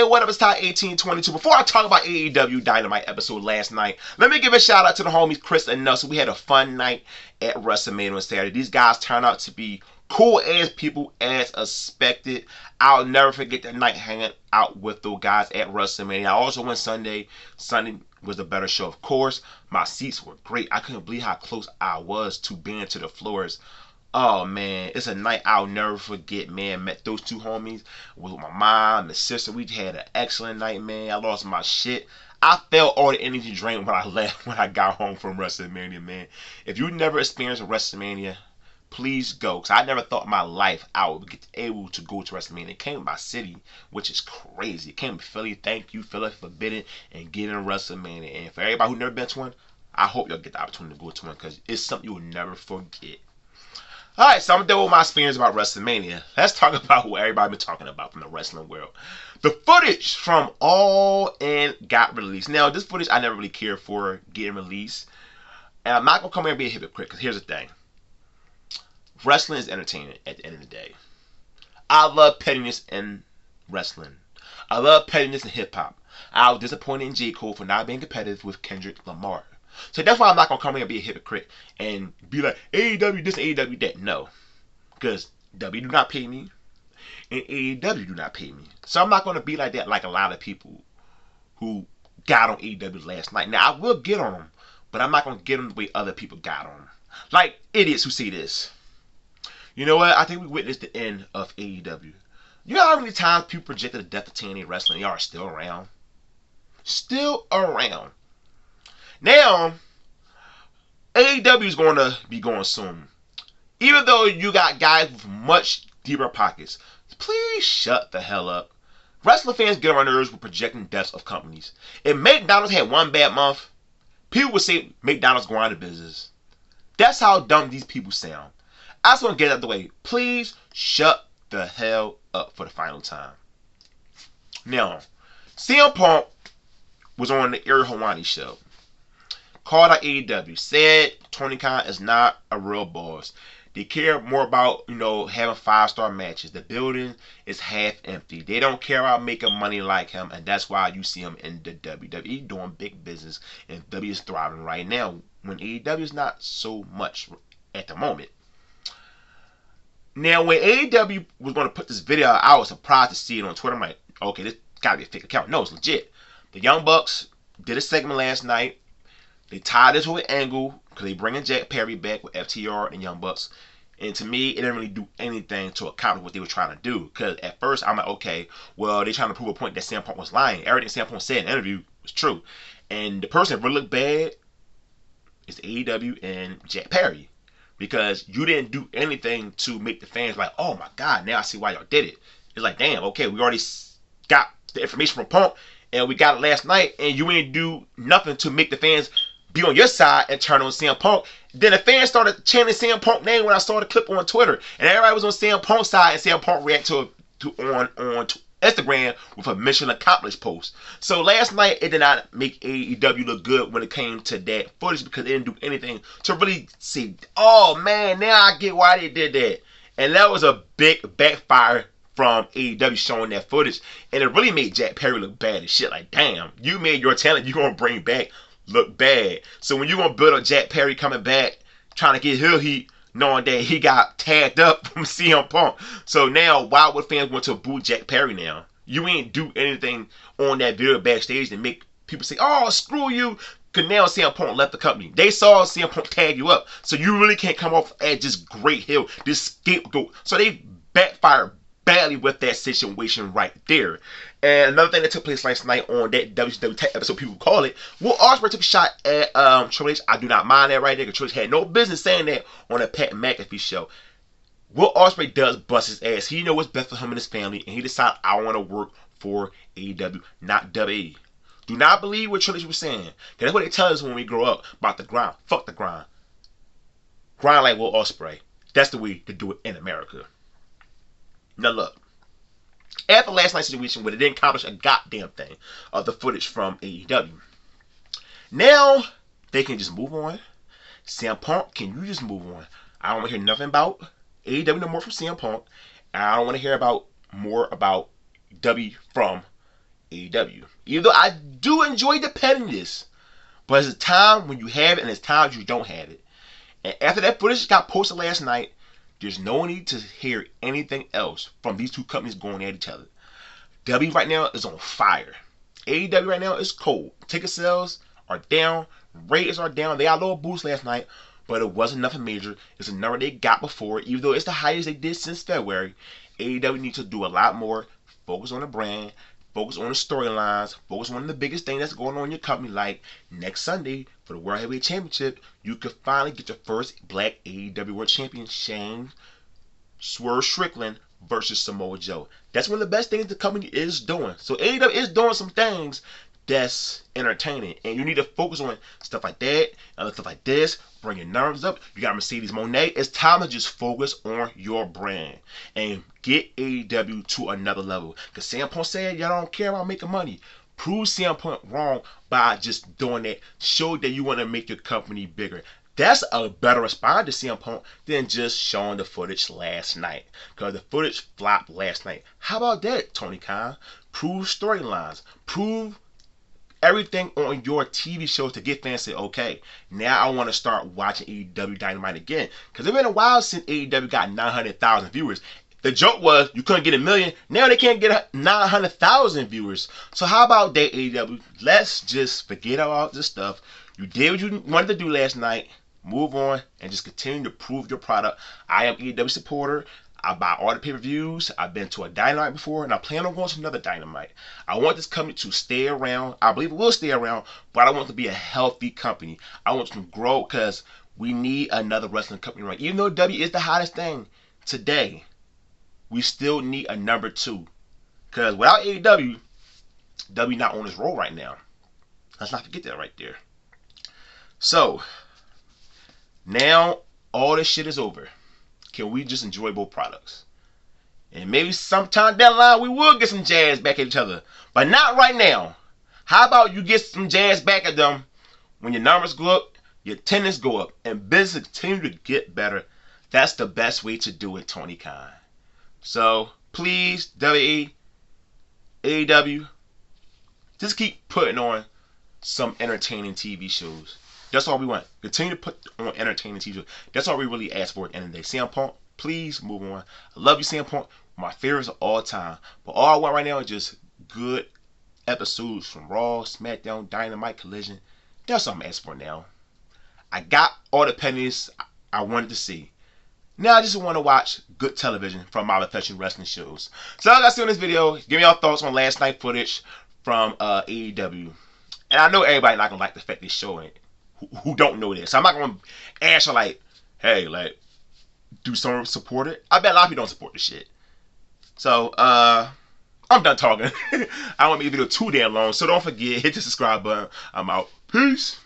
Yo, what up? It's Ty 1822. Before I talk about AEW Dynamite episode last night, let me give a shout out to the homies Chris and Nelson. We had a fun night at WrestleMania on Saturday. These guys turned out to be cool as people as expected. I'll never forget that night hanging out with those guys at WrestleMania. I also went Sunday. Sunday was a better show, of course. My seats were great. I couldn't believe how close I was to being to the floors. Oh man, it's a night I'll never forget, man. Met those two homies with my mom and sister. We had an excellent night, man. I lost my shit. I felt all the energy drained when I left, when I got home from WrestleMania, man. If you never experienced a WrestleMania, please go. Because I never thought in my life I would get able to go to WrestleMania. It came to my city, which is crazy. It came to Philly. Thank you, Philly, for bidding and getting WrestleMania. And for everybody who never been to one, I hope you'll get the opportunity to go to one because it's something you'll never forget. Alright, so I'm done with my experience about WrestleMania. Let's talk about what everybody been talking about from the wrestling world. The footage from All In got released. Now, this footage I never really cared for getting released. And I'm not going to come here and be a hypocrite, because here's the thing. Wrestling is entertainment at the end of the day. I love pettiness in wrestling. I love pettiness in hip-hop. I was disappointed in J. Cole for not being competitive with Kendrick Lamar. So that's why I'm not going to come here and be a hypocrite and be like, AEW this, AEW that. No. Because W do not pay me, and AEW do not pay me. So I'm not going to be like that like a lot of people who got on AEW last night. Now, I will get on them, but I'm not going to get them the way other people got on them. Like idiots who say this. You know what? I think we witnessed the end of AEW. You know how many times people projected the death of TNA wrestling? Y'all are still around. Still around. Now, AEW is going to be going soon. Even though you got guys with much deeper pockets, please shut the hell up. Wrestling fans get on my nerves with projecting deaths of companies. If McDonald's had one bad month, people would say McDonald's going out of business. That's how dumb these people sound. I just want to get out of the way. Please shut the hell up for the final time. Now, CM Punk was on the Ariel Helwani show. Called out AEW, said Tony Khan is not a real boss. They care more about, having 5-star matches. The building is half empty. They don't care about making money like him, and that's why you see him in the WWE doing big business, and WWE is thriving right now when AEW is not so much at the moment. Now, when AEW was going to put this video out, I was surprised to see it on Twitter. I'm like, okay, this got to be a fake account. No, it's legit. The Young Bucks did a segment last night. They tied this with Angle because they bringing Jack Perry back with FTR and Young Bucks. And to me, it didn't really do anything to accomplish what they were trying to do. Because at first, I'm like, okay, well, they're trying to prove a point that CM Punk was lying. Everything CM Punk said in the interview was true. And the person that really looked bad is AEW and Jack Perry. Because you didn't do anything to make the fans like, oh my God, now I see why y'all did it. It's like, damn, okay, we already got the information from Punk. And we got it last night. And you ain't do nothing to make the fans be on your side and turn on CM Punk. Then the fans started chanting CM Punk name when I saw the clip on Twitter, and everybody was on CM Punk's side, and CM Punk reacted on Instagram with a mission accomplished post. So last night it did not make AEW look good when it came to that footage because it didn't do anything to really see, oh man, now I get why they did that. And that was a big backfire from AEW showing that footage, and it really made Jack Perry look bad as shit. Like, damn, you made your talent you're gonna bring back look bad. So when you gonna build up Jack Perry coming back, trying to get heel heat, knowing that he got tagged up from CM Punk. So now, why would fans want to boo Jack Perry now? You ain't do anything on that video backstage to make people say, oh, screw you, because now CM Punk left the company. They saw CM Punk tag you up, so you really can't come off as this great heel, this scapegoat. So they backfired badly with that situation right there. And another thing that took place last night on that WCW tech episode, people call it, Will Ospreay took a shot at Triple H. I do not mind that right there, because Triple H had no business saying that on a Pat McAfee show. Will Ospreay does bust his ass. He knows what's best for him and his family, and he decided, I want to work for AEW, not WWE. Do not believe what Triple H was saying. That's what they tell us when we grow up about the grind. Fuck the grind. Grind like Will Ospreay. That's the way to do it in America. Now look, after last night's situation where they didn't accomplish a goddamn thing of the footage from AEW, now they can just move on. CM Punk, can you just move on? I don't want to hear nothing about AEW no more from CM Punk. And I don't want to hear about more about W from AEW. Even though I do enjoy defending this, but it's a time when you have it and it's times you don't have it. And after that footage got posted last night, there's no need to hear anything else from these two companies going at each other. W right now is on fire. AEW right now is cold. Ticket sales are down. Ratings are down. They got a little boost last night, but it wasn't nothing major. It's a number they got before, even though it's the highest they did since February. AEW needs to do a lot more. Focus on the brand. Focus on the storylines. Focus on the biggest thing that's going on in your company. Like next Sunday for the World Heavyweight Championship, you could finally get your first black AEW World Champion, Shane Swerve Strickland versus Samoa Joe. That's one of the best things the company is doing. So AEW is doing some things that's entertaining, and you need to focus on stuff like that, other stuff like this. Bring your nerves up. You got Mercedes Moné. It's time to just focus on your brand and get AEW to another level. Because CM Punk said y'all don't care about making money. Prove CM Punk wrong by just doing that. Show that you want to make your company bigger. That's a better response to CM Punk than just showing the footage last night. Because the footage flopped last night. How about that, Tony Khan? Prove storylines. Prove everything on your TV shows to get fans to say, okay, now I want to start watching AEW Dynamite again. Because it's been a while since AEW got 900,000 viewers. The joke was you couldn't get a million. Now they can't get 900,000 viewers. So how about that, AEW? Let's just forget about this stuff. You did what you wanted to do last night. Move on and just continue to prove your product. I am AEW supporter. I buy all the pay-per-views. I've been to a Dynamite before, and I plan on going to another Dynamite. I want this company to stay around. I believe it will stay around, but I want it to be a healthy company. I want it to grow because we need another wrestling company, right? Even though W is the hottest thing today, we still need a number two. Because without AEW, W not on his roll right now. Let's not forget that right there. So, now all this shit is over. Can we just enjoy both products? And maybe sometime down the line we will get some jazz back at each other. But not right now. How about you get some jazz back at them when your numbers go up, your attendance go up, and business continue to get better? That's the best way to do it, Tony Khan. So, please, WWE, AEW, just keep putting on some entertaining TV shows. That's all we want. Continue to put on entertaining TV shows. That's all we really ask for at the end of the day. CM Punk, please move on. I love you, CM Punk. My favorites of all time. But all I want right now is just good episodes from Raw, SmackDown, Dynamite, Collision. That's all I'm asking for now. I got all the pennies I wanted to see. Now I just want to watch good television from my professional wrestling shows. So like I said in this video, give me your thoughts on last night footage from AEW. And I know everybody not gonna like the fact they're showing it. Who don't know this. So I'm not gonna ask you like, hey, like, do someone support it? I bet a lot of people don't support this shit. So I'm done talking. I don't want to make the video too damn long. So don't forget, hit the subscribe button. I'm out. Peace.